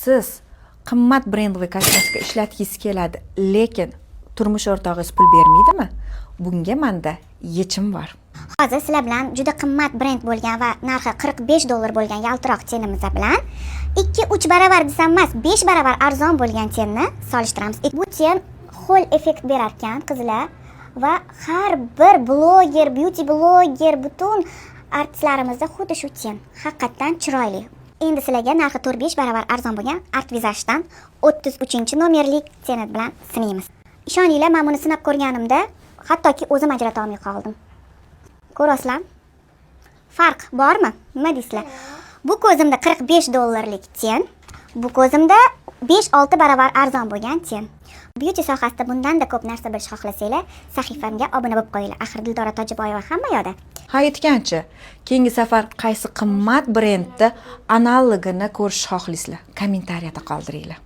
siz qimmat brendli kosmetika ishlatgisi keladi, lekin turmush o'rtog'ingiz pul bermaydimi? Bunga menda yechim bor. Hozir sizlar bilan juda qimmat brend bo'lgan va narxi $45 bo'lgan yaltiroq tenimiz bilan 2-3 baravar desam emas, 5 baravar arzon bo'lgan tenni solishtiramiz. Bu ten ho'l effekt berar ekan qizlar va har bir bloger, beauty bloger, butun artistlarimizda xuddi shu ten haqiqatan chiroyli. Endi sizlarga narxi 4-5 baravar arzon bo'lgan Art Visajdan 33-nomerlik teni bilan sinaymiz. Ishoninglar, men buni sinab ko'rganimda hattoki o'zim ajrata olmay qoldim. Ko'rasizlar? Farq bormi? Nima deysizlar? Bu ko'zimda $45lik ten, bu ko'zimda 5-6 baravar arzon bo'lgan ten. Beauty sohasida bundan-da ko'p narsa bilishni xohlasanglar, sahifamga obuna bo'lib qo'yinglar. Axir Dildora Tojiboyeva hamma yoqda. Ha, aytgancha, keyingi safar qaysi qimmat brendni analogini ko'rishni xohlaysizlar? Kommentariyada qoldiringlar.